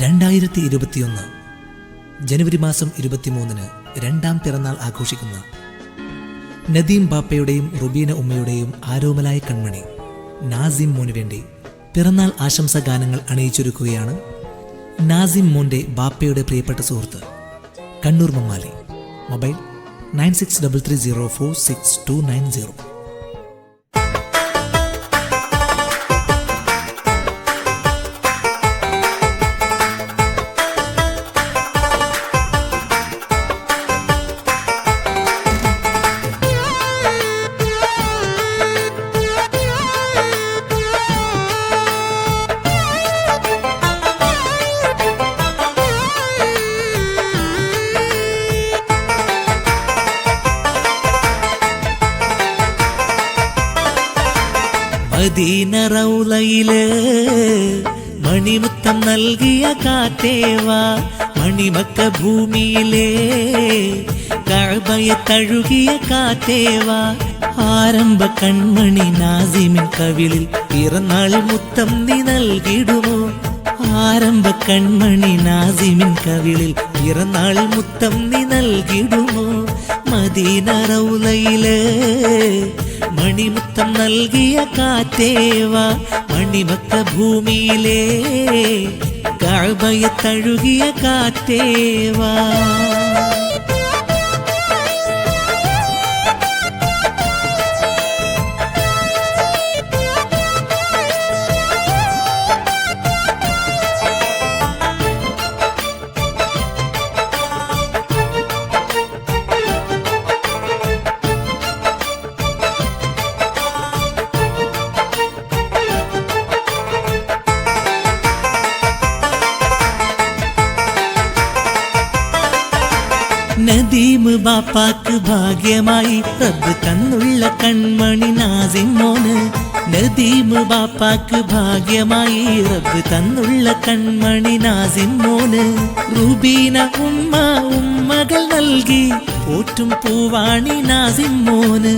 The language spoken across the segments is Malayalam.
2021 ജനുവരി മാസം 23-ന് രണ്ടാം പിറന്നാൾ ആഘോഷിക്കുന്ന നദീം ബാപ്പയുടെയും റുബീന ഉമ്മയുടെയും ആരോമലായ കൺമണി നാസിം മോന് വേണ്ടി പിറന്നാൾ ആശംസ ഗാനങ്ങൾ അണിയിച്ചൊരുക്കുകയാണ് നാസിം മോന്റെ ബാപ്പയുടെ പ്രിയപ്പെട്ട സുഹൃത്ത് കണ്ണൂർ മമ്മാലി. മൊബൈൽ 9633046290. മദീന റൗളയില് മണിമുത്തം നൽകിയ കാറ്റേവാ, മണിമക്ക ഭൂമിയിലെ കഅബയെ തഴുകിയ കാറ്റേവാ, ആരംഭ കൺമണി നാസിമിൻ കവിളിൽ പിറന്നാൾ മുത്തം നീ നൽകിടുമോ, ആരംഭ കൺമണി നാസിമിൻ കവിളിൽ പിറന്നാൾ മുത്തം നീ നൽകിടുമോ. മദീന റൗളയില് മണിമുത്തം നൽകിയ കാറ്റേവാ, മണിമക്ക ഭൂമിയിലെ കഅബയെ തഴുകിയ കാറ്റേവാ. നദീം ബാപ്പാക്ക് ഭാഗ്യമായി റബ്ബ് തന്നുള്ള കൺമണി നാസിം മോന്, നദീം ബാപ്പാക്ക് ഭാഗ്യമായി റബ്ബ് തന്നുള്ള കൺമണി നാസിം മോന്. റുബീന ഉമ്മ ഉമ്മകൾ നൽകി പോറ്റും പൂവാണി നാസിം മോന്,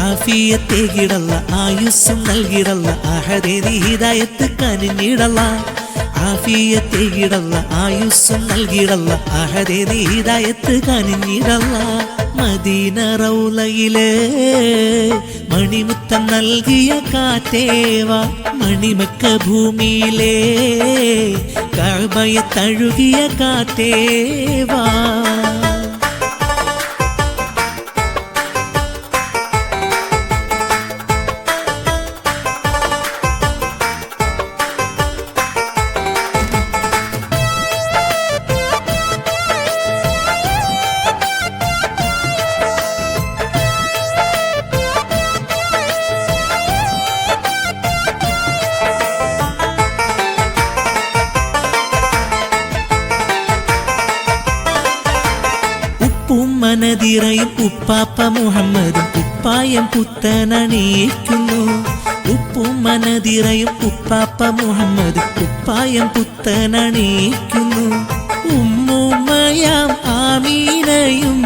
ആഫിയത്തെ കിടല്ല ആയുസ്സും നൽകിടല്ല, അഹദേ നീ ഹിദായത്ത് കനിഞ്ഞിടല്ല, ആഫിയത്തെ കിടല്ല ആയുസ്സും നൽകിടല്ല, അഹദേ നീ ഹിദായത്ത് കനിഞ്ഞിടല്ല. മദീന റൗളയില് മണിമുത്തം നൽകിയ കാറ്റേവാ, മണിമക്ക ഭൂമിയിലെ കഅബയെ തഴുകിയ കാറ്റേവാ. ഉമ്മനദിറയും ഉപ്പാപ്പ മുഹമ്മദും കുപ്പായം പുത്തനണിയിക്കുന്നു, ഉപ്പുമ്മനദിറയും ഉപ്പാപ്പ മുഹമ്മദും കുപ്പായം പുത്തനണിയിക്കുന്നു. ഉമ്മുമ്മയാം ആമീനയും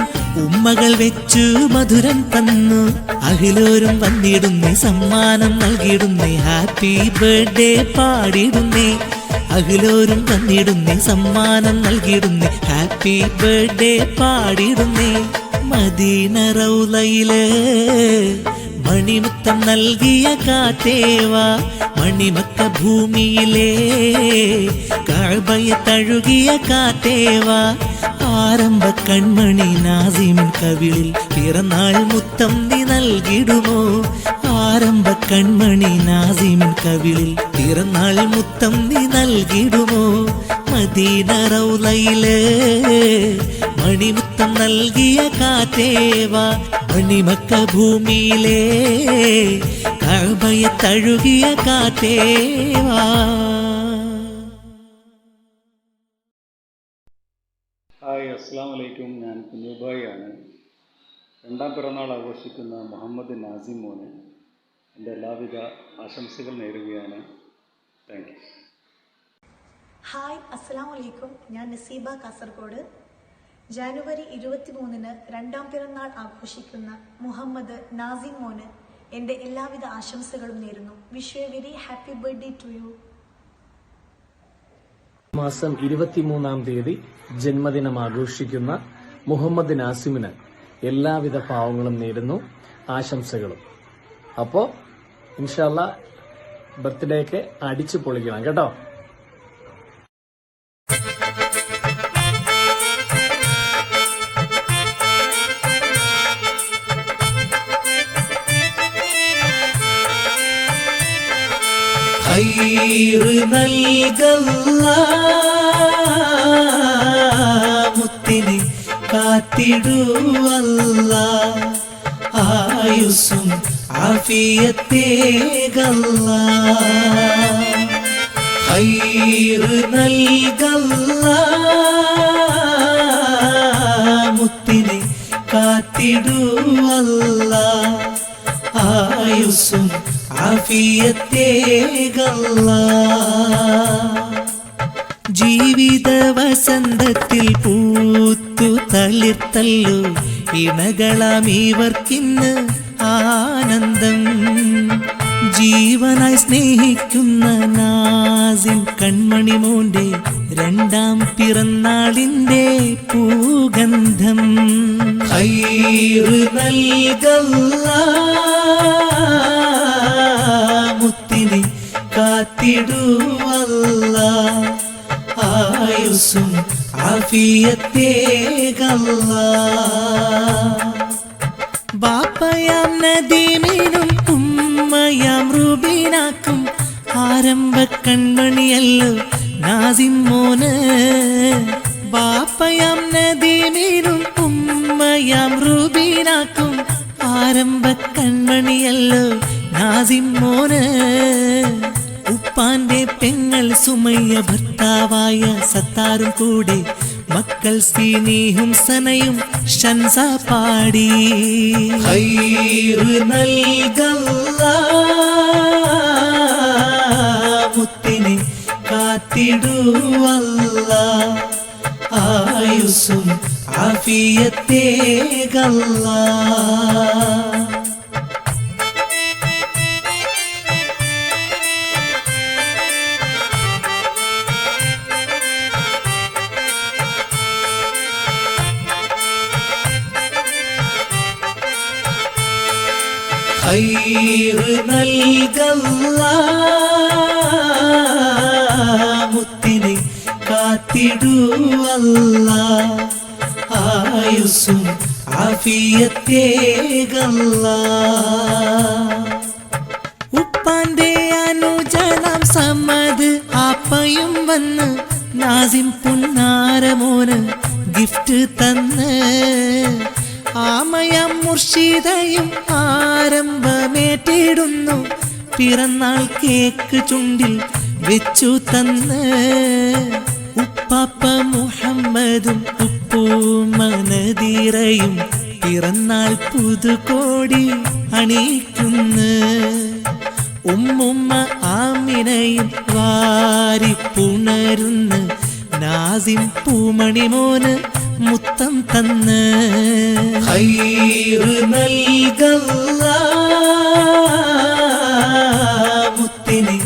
ഉമ്മകൾ വെച്ചു മധുരം തന്നു, അഖിലോരും വന്നിടുന്നേ സമ്മാനം നൽകിയിടുന്നേ, ഹാപ്പി ബർത്ത്ഡേ പാടിടുന്നേ, അഖിലോരും വന്നിടുന്നേ സമ്മാനം നൽകിയിടുന്നേ, ഹാപ്പി ബർത്ത്ഡേ പാടിടുന്നേ. മദീന റൗളയില് മണിമുത്തം നൽകിയ കാറ്റേവാ, മണിമക്ക ഭൂമിയിലെ കഅബയെ തഴുകിയ കാറ്റേവാ, ആരംഭ കൺമണി നാസിമിൻ കവിളിൽ പിറന്നാൾ മുത്തം നീ നൽകിടുമോ, ആരംഭ കൺമണി നാസിമിൻ കവിളിൽ പിറന്നാൾ മുത്തം നീ നൽകിടുമോ. മദീന റൗളയില് മണിമുത്തം നൽകിയ കാറ്റേവാ, മണിമക്ക ഭൂമിയിലെ കഅബയെ തഴുകിയ കാറ്റേവാ. ഹായ്, അസ്സലാമു അലൈക്കും. ഞാൻ കുഞ്ഞുബായിയാണ്. രണ്ടാം പിറന്നാൾ ആഘോഷിക്കുന്ന മുഹമ്മദ് നാസിം മോന് എൻ്റെ എല്ലാവിധ ആശംസകൾ നേരുകയാണ്. Thank you. ഹായ്, അസ്സലാമു അലൈക്കും. ഞാൻ നസീബ, കാസർഗോഡ്. ജനുവരി 23-ന് രണ്ടാം പിറന്നാൾ ആഘോഷിക്കുന്ന മുഹമ്മദ് നാസിം മോന് എൻ്റെ എല്ലാവിധ ആശംസകളും നേരുന്നു. Wish you a very happy birthday to you. മാസം 23-ാം തീയതി ജന്മദിനം ആഘോഷിക്കുന്ന മുഹമ്മദ് നാസിമിന് എല്ലാവിധ പാവങ്ങളും നേരുന്നു, ആശംസകളും. അപ്പോൾ ഇൻഷാല്ല ബർത്ത്ഡേ ഒക്കെ അടിച്ചു പൊളിക്കണം കേട്ടോ. ഖൈറ് നൽകല്ലാ മുത്തിനെ കാത്തിടുവല്ലാ, ആയുസ്സും ആഫിയത്തേകല്ലാ. ഖൈറ് നൽകല്ലാ മുത്തിനെ കാത്തിടുവല്ലാ, ആയുസ്സും ആഫിയത്തേകല്ലാ. ജീവിത വസന്തത്തിൽ പൂത്തു തളിർത്തല്ലോ ഇണകളാം ഇവർക്കിന്ന് ആനന്ദം. ജീവനായി സ്നേഹിക്കുന്ന നാസിം കൺമണി മോന്റെ 2ാം പിറന്നാളിന്റെ പൂഗന്ധം. ഖൈറ് നൽകല്ലാ മുത്തിനെ കാത്തിടുവല്ലാ, ആയുസ്സും ആഫിയത്തേകല്ലാ. ബാപ്പയാം നദീമിനും ഉമ്മയാം റുബീനാക്കും ആരംഭ കൺമണിയല്ലോ നാസിം മോന്. ബാപ്പയാം നദീമിനും ഉമ്മയാം റുബീനാക്കും ആരംഭ കൺമണിയല്ലോ നാസിം മോന്. ഉപ്പാന്റെ പെങ്ങൾ സുമയ്യ ഭർത്താവായ സത്താറും കൂടെ മക്കൾ സീനീഹും സനയും ഷൻസ പാടി. ഖൈറ് നൽകല്ലാ മുത്തിനെ കാത്തിടുവല്ലാ, ആയുസ്സും ആഫിയത്തേകല്ലാ. ഖൈറ് നൽകല്ലാ മുത്തിനെ കാത്തിടുവല്ലാ, ആയുസ്സും ആഫിയത്തേകല്ലാ. ഉപ്പാന്റെ അനുജനാം സമദ് ആപ്പയും വന്ന് നാസിം പുന്നാരമോന് ഗിഫ്റ്റ് തന്ന്. ആമയം മുർഷിദയും ആരംഭമേറ്റിടുന്നു, പിറന്നാൾ കേക്ക് ചുണ്ടിൽ വെച്ചു തന്ന്. ഉപ്പാപ്പ മുഹമ്മദും ഉപ്പൂമ്മ നദീറയും പിറന്നാൾ പുതുകോടി അണിയിക്കുന്നു. ഉമ്മുമ്മ ആമിനയും വാരിപ്പുണരുന്ന് നാസിം പൂമണിമോന് മുത്തം തന്ന്. ഖൈറ് നൽകല്ലാ മുത്തിനെ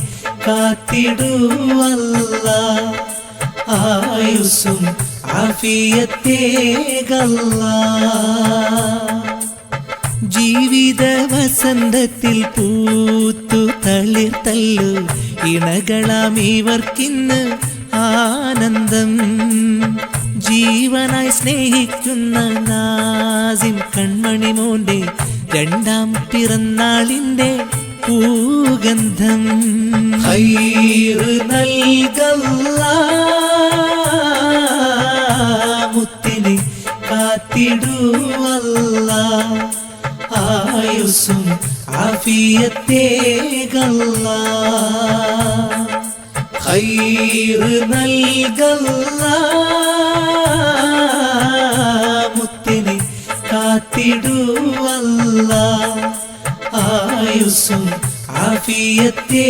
കാത്തിടുവല്ലാ, ആയുസ്സും ആഫിയത്തേകല്ലാ. ജീവിത വസന്തത്തിൽ പൂത്തു തളിർത്തല്ലോ ഇണകളാം ഇവർക്കിന്ന് ആനന്ദം. ജീവനായി സ്നേഹിക്കുന്ന നാസിം കൺമണി മോന്റെ 2ാം പിറന്നാളിന്റെ പൂഗന്ധം. ഖൈറ് നൽകല്ലാ മുത്തിനെ കാത്തിടുവല്ലാ, ആയുസ്സും ആഫിയത്തേകല്ലാ. ഖൈറ് നൽകല്ലാ മുത്തിനെ കാത്തിടുവല്ലാ, ആയുസ്സും ആഫിയത്തേകല്ലാ.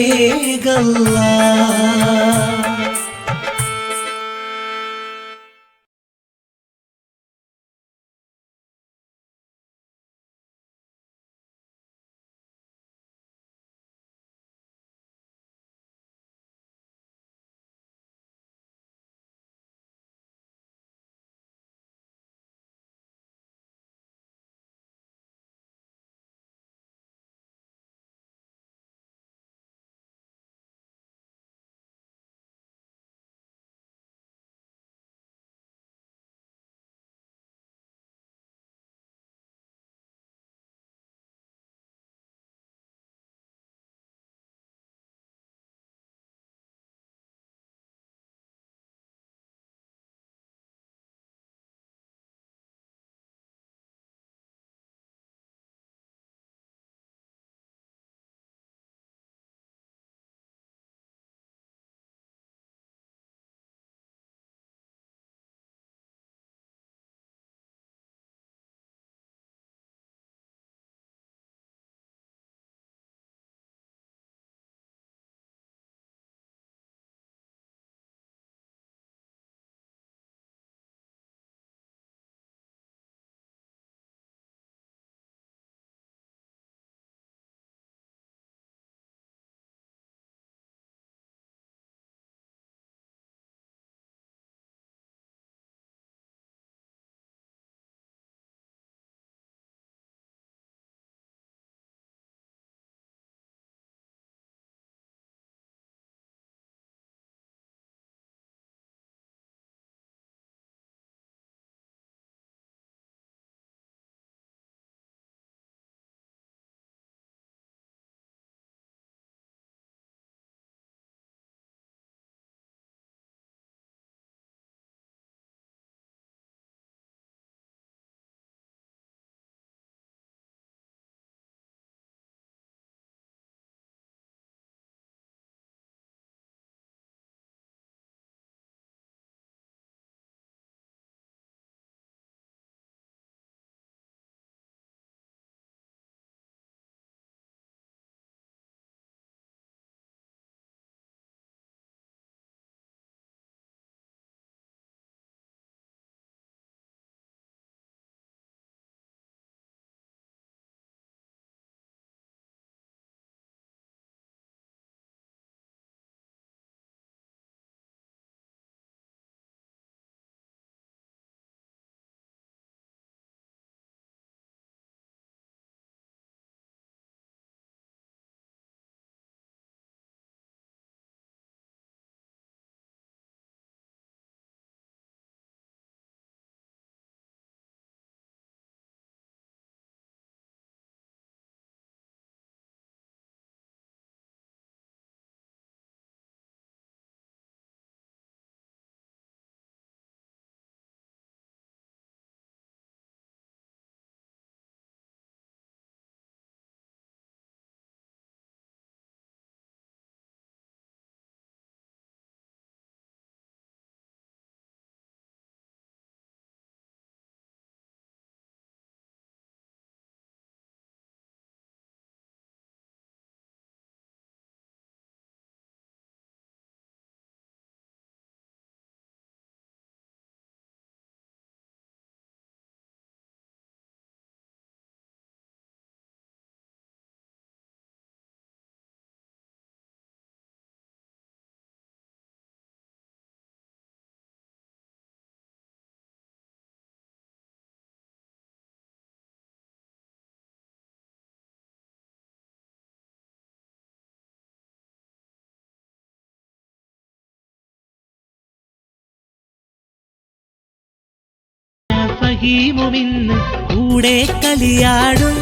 ഫഹീമുമിന്ന് കൂടെ കളിയാടും.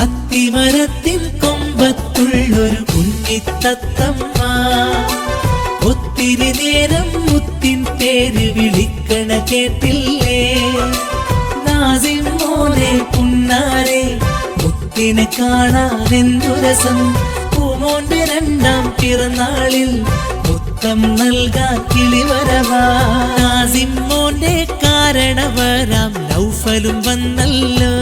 അത്തിമരത്തിൻ കൊമ്പത്തുള്ളൊരു കുഞ്ഞിത്തത്തമ്മ ഒത്തിരി നേരം മുത്തിൻ പേര് വിളിക്കണ കേട്ടില്ലേ? നാസിം മോനെ പുന്നാരെ മുത്തിനെ കാണാൻ എന്തു രസം. പൂമോന്റെ രണ്ടാം പിറന്നാളിൽ മുത്തം നൽകാൻ കിളിവരവാ. നാസിം മോന്റെ കാരണവരാം നൗഫലും വന്നല്ലോ.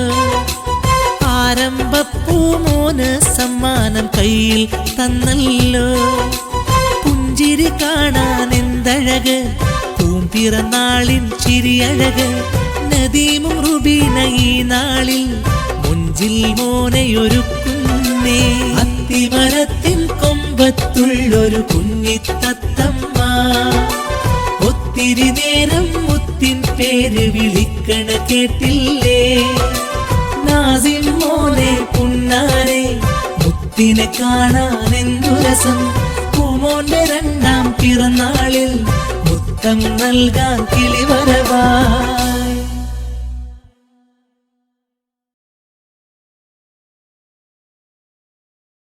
ആരംഭപ്പൂമോന് സമ്മാനം കയ്യിൽ തന്നല്ലോ. പുഞ്ചിരി കാണാൻ എന്തഴക്, പൂമ്പിറന്നാളിൻ ചിരിയഴക്. നദീമും റുബീന ഈ നാളിൽ മുഞ്ചിൽ മോനെയൊരുക്കുന്നേ. അത്തിമരത്തിൻ കൊമ്പത്തുള്ളൊരു കുഞ്ഞിത്തത്തമ്മ ഒത്തിരി നേരം മുത്തിൻ പേര് വിളിക്കണ കേട്ടില്ലേ? നാസിം മോനെ പുന്നാരെ മുത്തിനെ കാണാൻ എന്തു രസം. പൂമോന്റെ രണ്ടാം പിറന്നാളിൽ മുത്തം നൽകാൻ കിളിവരവാ.